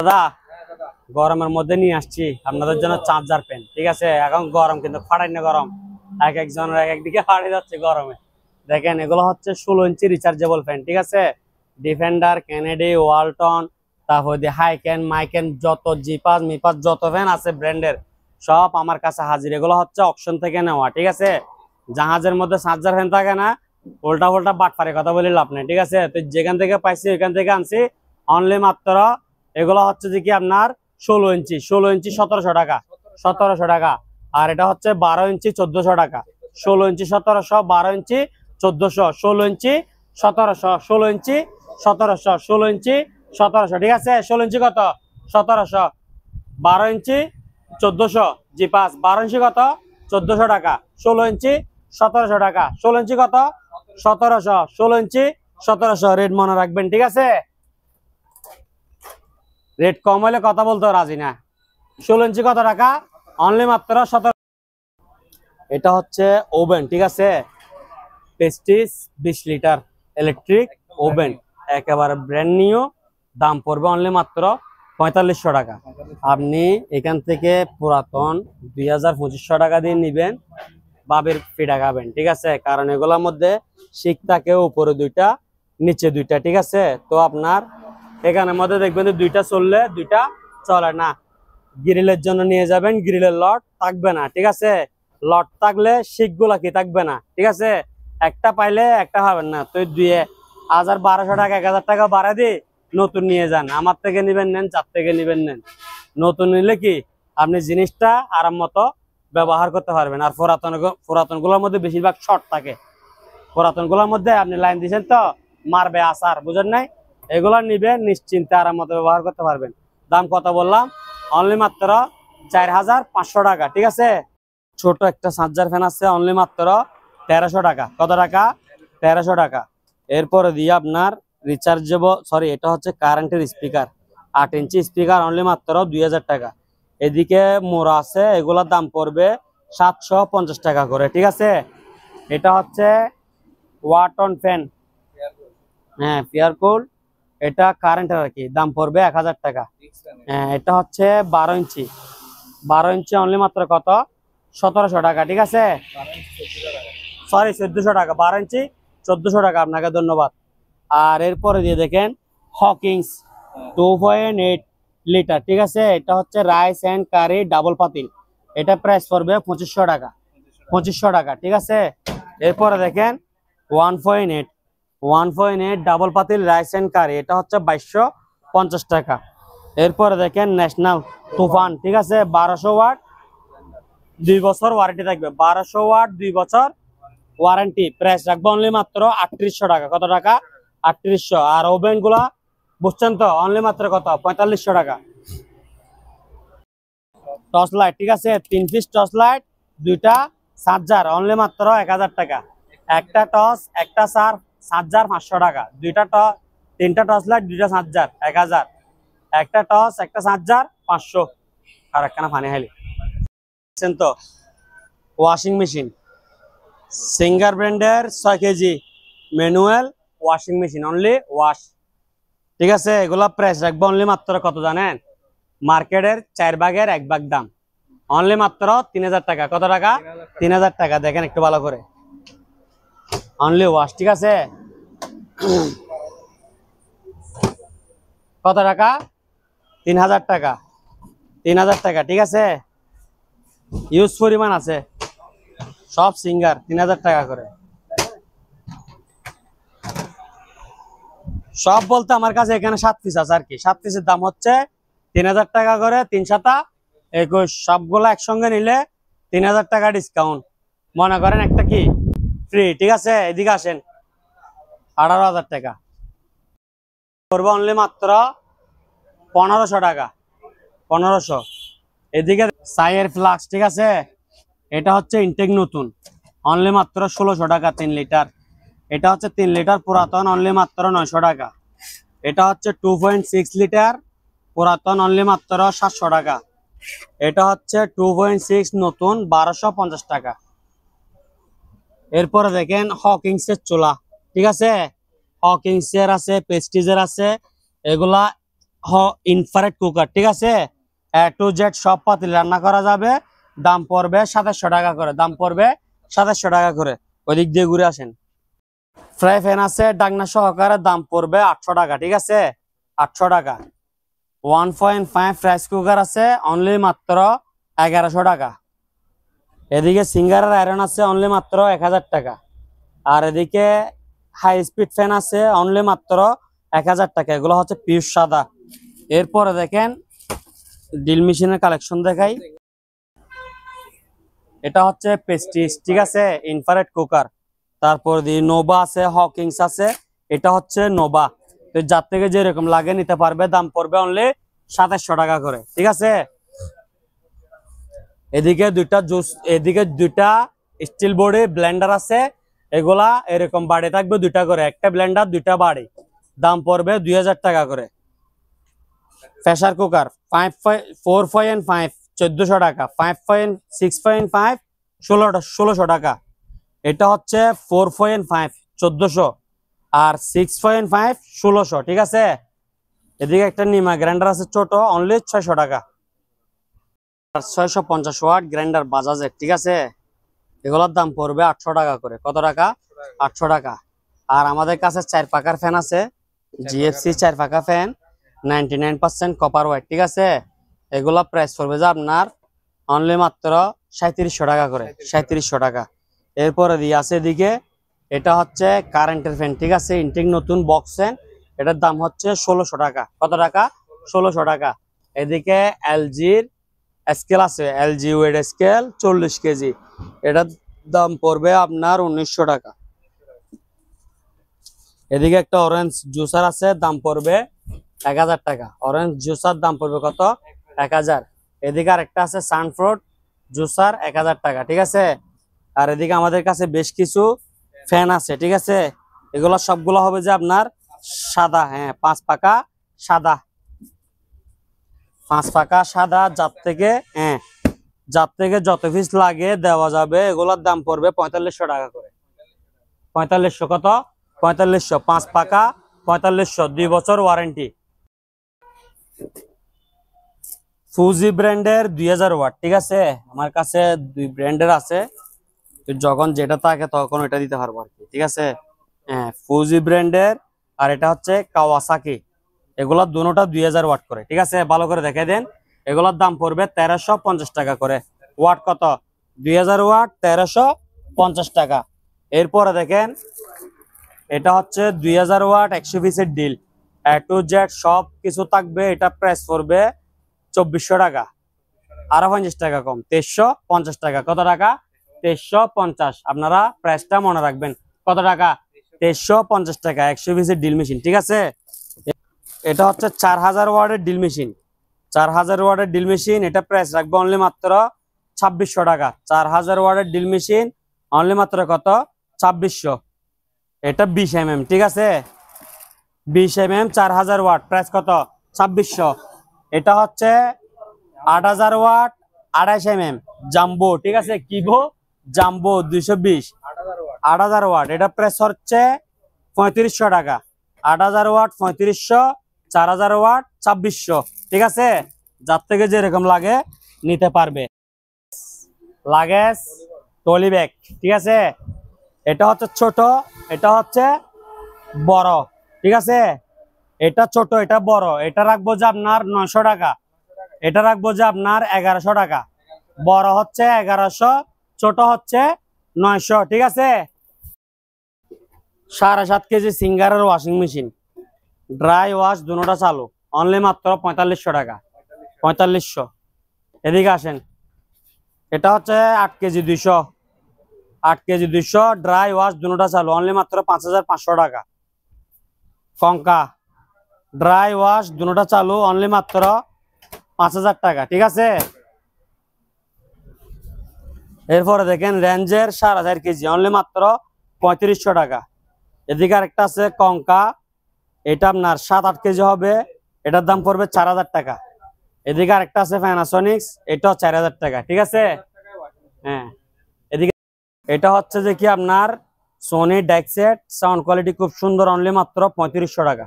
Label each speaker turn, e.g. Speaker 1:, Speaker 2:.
Speaker 1: দাদা গরমের মধ্যে নিয়ে আসছি আপনাদের জন্য চার্জার পেন। ঠিক আছে, এখন গরম কিন্তু ফাটাই না, গরম এক একজনের এক একদিকে ফাটে যাচ্ছে গরমে। দেখেন এগুলো হচ্ছে 16 ইঞ্চি রিচার্জেবল ফ্যান। ঠিক আছে, ডিফেন্ডার, কেনেডি, ওয়ালটন, তারপর দিয়ে হাইকেন, মাইকেন, যত জিপাস মিপাস যত ফ্যান আছে ব্র্যান্ডের সব আমার কাছে হাজির। এগুলো হচ্ছে অকশন থেকে নেওয়া। ঠিক আছে, জাহাজের মধ্যে চার্জার ফ্যান থাকে না, উল্টা উল্টা বাটপারে কথা বলি লাভ নেই। ঠিক আছে, তো যেখান থেকে পাইছি ওইখান থেকে আনছি। অনলি মাত্র এগুলো হচ্ছে যে কি আপনার 16 ইঞ্চি 1700 টাকা, 1700 টাকা। আর এটা হচ্ছে 12 ইঞ্চি 1400 টাকা। 16 ইঞ্চি 1700, 12 ইঞ্চি 1400, 16 ইঞ্চি 1700, 16 ইঞ্চি 1700, 16 ইঞ্চি 1700। ঠিক আছে, 16 ইঞ্চি কত? 1700। 12 ইঞ্চি 1400 জি5। 12 ইঞ্চি কত? 1400 টাকা। 16 ইঞ্চি 1700 টাকা। 16 ইঞ্চি কত? 1700। 16 ইঞ্চি 1700। রেট মনে রাখবেন। ঠিক আছে, রেট কম হলে কথা বলতে রাজি না। 16 ইঞ্চি কত টাকা? অনলি মাত্র 17। এটা হচ্ছে ওভেন। ঠিক আছে, প্রেস্টিজ 20 লিটার ইলেকট্রিক ওভেন, একেবারে ব্র্যান্ড নিউ। দাম পড়বে অনলি মাত্র 4500 টাকা। আপনি এখান থেকে পুরাতন 2500 টাকা দিয়ে নিবেন, বাবের ফিটা খাবেন। ঠিক আছে, কারণ এগুলোর মধ্যে শিক থাকে, উপরে দুইটা নিচে দুইটা। ঠিক আছে, তো আপনার এখানের মধ্যে দেখবেন যে দুইটা চললে দুইটা চলে না। গ্রিলের জন্য নিয়ে যাবেন, গ্রিলের লট থাকবে না। ঠিক আছে, লট থাকলে শিক গুলা কি থাকবে না। ঠিক আছে, একটা পাইলে একটা পাবেন না। তো 1200 টাকা 1000 টাকা বাড়া দিয়ে নতুন নিয়ে যান। আমার থেকে নিবেন নেন, যার থেকে নিবেন নেন। নতুন নিলে কি আপনি জিনিসটা আরাম মতো ব্যবহার করতে পারবেন। আর পুরাতন গুলোর মধ্যে বেশিরভাগ শর্ট থাকে। পুরাতন গুলোর মধ্যে আপনি লাইন দিয়েছেন তো মারবে আসার, বুঝেন নাই? এগুলো নিবেন, নিশ্চিন্তে আরাম মতো ব্যবহার করতে পারবেন। দাম কত বললাম? অনলি মাত্র 4500 টাকা। ঠিক আছে, ছোট একটা চার্জার ফ্যান আছে অনলি মাত্র 1300 টাকা। কত টাকা? 1300 টাকা। এরপরে দিয়ে আপনার রিচার্জেবল, সরি এটা হচ্ছে কারেন্টের স্পিকার, 8 ইঞ্চি স্পিকার, অনলি মাত্র 2000 টাকা। এদিকে মোড়া আছে, এগুলোর দাম পড়বে 750 টাকা করে। ঠিক আছে, এটা হচ্ছে ওয়াটন ফ্যান, হ্যাঁ পিয়ারকুল, এটা কারেন্টের আর কি, দাম পড়বে 1000 টাকা। হ্যাঁ, এটা হচ্ছে 12 ইঞ্চি, 12 ইঞ্চি অনলি মাত্র কত? 1700 টাকা। ঠিক আছে, সরি 1400 টাকা। 12 ইঞ্চি 1400 টাকা। আপনাকে ধন্যবাদ। আর এরপরে দিয়ে দেখেন হকিংস 2.8 লিটার। ঠিক আছে, এটা হচ্ছে রাইস অ্যান্ড কারি ডাবল পাতিল, এটা প্রাইস পড়বে 2500 টাকা, 2500 টাকা। ঠিক আছে, এরপরে দেখেন 1.8 ডাবল পাতিল রাইস অ্যান্ড কারি, এটা হচ্ছে 2250 টাকা। এরপরে দেখেন ন্যাশনাল তুফান। ঠিক আছে, 1200 ওয়াট, 2 বছর ওয়ারেন্টি থাকবে। 1200 ওয়াট 2 বছর ওয়ারেন্টি, প্রাইস রাখবো অনলি মাত্র 3800 টাকা। কত টাকা? 3800। আর ওভেন গুলা বুঝছেন তো, অনলি মাত্র কত? 4500 টাকা। টর্চ লাইট, ঠিক আছে, 3 পিস টর্চ লাইট, 2টা চার্জার, অনলি মাত্র 1000 টাকা। একটা টর্চ, একটা চার্জার 500 টাকা। 3টা টর্চ লাইট, 2টা চার্জার 1000। একটা টর্চ, একটা চার্জার 500। আর একখানা পানি খাইলি তো। ওয়াশিং মেশিন সিঙ্গার ব্র্যান্ডের 6 KG manual washing machine, only wash. ঠিক আছে, এগুলা প্রাইস রাখবো অনলি মাত্র কত জানেন? মার্কেটের 4 ভাগের 1 ভাগ দাম, অনলি মাত্র 3000 টাকা। কত টাকা? 3000 টাকা। দেখেন একটু ভালো করে, অনলি ওয়াশ। ঠিক আছে, কত টাকা? 3000 টাকা, 3000 টাকা। ঠিক আছে, ইউজ পরিমাণ আছে, সব সিঙ্গার 3000 টাকা করে। সব বলতে আমার কাছে এখানে 7 পিস আছে আর কি। 7 পিসের দাম হচ্ছে 3000 টাকা করে, 3 7 21। সবগুলো একসঙ্গে নিলে 3000 টাকা ডিসকাউন্ট, মনে করেন একটা কি ফ্রি। ঠিক আছে, এদিকে আসেন, 18000 টাকা করবো অনলি মাত্র 1500 টাকা, 1500। এদিকে সাইয়ের ফ্লাক্স, ঠিক আছে, এটা হচ্ছে ইনটেক নতুন, অনলি মাত্র 1600 টাকা 3 লিটার। এটা হচ্ছে 3 লিটার পুরাতন, অনলি মাত্র 900 টাকা। এটা হচ্ছে 2.6 লিটার পুরাতন, অনলি মাত্র 700 টাকা। এটা হচ্ছে 2.6 নতুন, 1250 টাকা। এরপরে দেখেন হকিংসের চুলা। ঠিক আছে, হকিংসের আছে, প্রেস্টিজের আছে, এগুলা ইনফ্রারেড কুকার, ঠিক আছে। A to Z সব পাতিল রান্না করা যাবে। দাম পড়বে 2700 টাকা করে, দাম পড়বে 2700 টাকা করে। ওইদিক দিয়ে ঘুরে আসেন। ফ্রাই প্যান আছে ডাকনা সহকারে, দাম পড়বে 800 টাকা, ঠিক আছে, 800 টাকা। 1.5 রাইস কুকার আছে অনলি মাত্র 1100 টাকা। এদিকে সিঙ্গারের আয়রন আছে অনলি মাত্র 1000 টাকা। আর এদিকে হাই স্পিড ফ্যান আছে অনলি মাত্র 1000 টাকা। এগুলো হচ্ছে পিওর সাদা। এরপরে দেখেন ড্রিল মেশিনের কালেকশন দেখাই। এটা হচ্ছে প্রেস্টিজ, ঠিক আছে, ইনফ্রারেড কুকার। তারপর দিয়ে নোভা আছে, হকিংস আছে। এটা হচ্ছে নোভা। তো যার থেকে যেরকম লাগে নিতে পারবে। দাম পড়বে অনলি 2700 টাকা করে, ঠিক আছে। এদিকে দুইটা স্টিল বডি ব্লেন্ডার আছে। এগুলা এরকম বাড়ি থাকবে দুইটা করে, একটা ব্লেন্ডার দুইটা বাড়ি। দাম পড়বে 2000 টাকা করে। প্রেসার কুকার 4.5 1400 টাকা, 5.6.5 1600 টাকা। এটা হচ্ছে 4.5 1400 আর 6.5 1600, ঠিক আছে। এদিকে একটা নিমা গ্রাইন্ডার আছে ছোট, অনলি 600 টাকা। 650 ওয়াট গ্রাইন্ডার বাজাজের, ঠিক আছে। এগুলোর দাম পড়বে 800 টাকা করে। কত টাকা? 800 টাকা। আর আমাদের কাছে 4 পাকার ফ্যান আছে, জিএফসি 4 পাকা ফ্যান, 99% কপার ওয়াইট, ঠিক আছে। এগুলা প্রাইস পড়বে যে আপনার অনলি মাত্র 3700 টাকা করে, 3700 টাকা। এরপরে দিয়ে আছে এদিকে, এটা হচ্ছে কারেন্টের ফ্যান, ঠিক আছে, ইনটেক নতুন বক্স ফ্যান। এটার দাম হচ্ছে 1600 টাকা। কত টাকা? 1600 টাকা। এদিকে এলজির স্কেল আছে, এলজি ওয়েট স্কেল 40 কেজি। এটার দাম পড়বে আপনার 1900 টাকা। এদিকে একটা অরেঞ্জ জুসার আছে, দাম পড়বে 1000 টাকা। অরেঞ্জ জুসার দাম পড়বে কত? 1000। এদিকে আরেকটা আছে সানফ্রুট জুসার, 1000 টাকা, ঠিক আছে। আর এদিকে আমাদের কাছে বেশ কিছু ফ্যান আছে, ঠিক আছে। এগুলো সবগুলো হবে যে আপনার সাদা, হ্যাঁ, 5 পাকা সাদা, 5 পাকা সাদা। যার থেকে যত পিস লাগে দেওয়া যাবে। এগুলোর দাম পড়বে 4500 টাকা করে। 4500। কত? 4500। 5 পাকা 4500, 2 বছর ওয়ারেন্টি। ফুজি ব্র্যান্ডের 2000 ওয়াট, ঠিক আছে। আমার কাছে 2 ব্র্যান্ডের আছে, যখন যেটা থাকে তখন ওটা দিতে পারবো আর কি, ঠিক আছে। হ্যাঁ, ফুজি ব্র্যান্ডের। আর এটা হচ্ছে কাওয়াসাকি। এগুলোর দুটোটা 2000 ওয়াট করে, ঠিক আছে। ভালো করে দেখে দেন। এগুলোর দাম পড়বে 1350 টাকা করে। ওয়াট কত? 2000 ওয়াট, 1350 টাকা। এরপরে দেখেন, এটা হচ্ছে 2000 ওয়াট 100 পিসের ডিল, A to Z সব কিছু থাকবে। এটা প্রাইস পড়বে 2400 টাকা, আরো 50 টাকা কম, 2350 টাকা। কত টাকা? 2350। আপনারা প্রাইসটা মনে রাখবেন। কত টাকা? 2350 টাকা 100 পিসের ডিল মেশিন, ঠিক আছে। এটা হচ্ছে 4000 ওয়াটের ডিল মেশিন, 4000 ওয়াটের ডিল মেশিন। এটা প্রাইস রাখবো অনলি মাত্র 2600 টাকা। 4000 ওয়াটের ডিল মেশিন অনলি মাত্র কত? 2600। এটা 20 mm, ঠিক আছে, 20 mm 4000 ওয়াট, প্রাইস কত? 2600। এটা হচ্ছে 8000 ওয়াট 28 mm জাম্বো, ঠিক আছে, কিভো জাম্বো 220, 8000 ওয়াট। এটা প্রাইস হচ্ছে 3500 টাকা। 8000 ওয়াট 3500, 4000 ওয়াট 2600, ঠিক আছে। যার থেকে যেরকম লাগে নিতে পারবে। লাগেজ টলি ব্যাগ, ঠিক আছে। এটা হচ্ছে ছোট, এটা হচ্ছে বড়, ঠিক আছে। এটা ছোট, এটা বড়। এটা রাখবো যে আপনার 900 টাকা, এটা রাখবো যে আপনার 1100 টাকা। বড় হচ্ছে 1100, ছোট হচ্ছে 900, ঠিক আছে। 7.5 কেজি সিঙ্গারের ওয়াশিং মেশিন, ড্রাই ওয়াশ দুটোটা চালু, অনলি মাত্র 4500 টাকা, 4500। এদিকে আসেন, এটা হচ্ছে 8 কেজি 200, 8 কেজি 200 ড্রাই ওয়াশ দুটোটা চালু, অনলি মাত্র 5500 টাকা। কঙ্কা ড্রাই ওয়াশ দুটোটা চালু, অনলি মাত্র 5000 টাকা, ঠিক আছে। এরপরে দেখেন রেঞ্জের 4500 কেজি, অনলি মাত্র 3500 টাকা। এদিকে আরেকটা আছে কঙ্কা, এটা আপনার 7-8 কেজি হবে, এটার দাম পড়বে 4000 টাকা। এদিকে আরেকটা আছে প্যানাসোনিক্স, এটাও 4000 টাকা, ঠিক আছে। হ্যাঁ, এদিকে এটা হচ্ছে যে কি আপনার সোনি ডেক্সেট, সাউন্ড কোয়ালিটি খুব সুন্দর, অনলি মাত্র 3500 টাকা।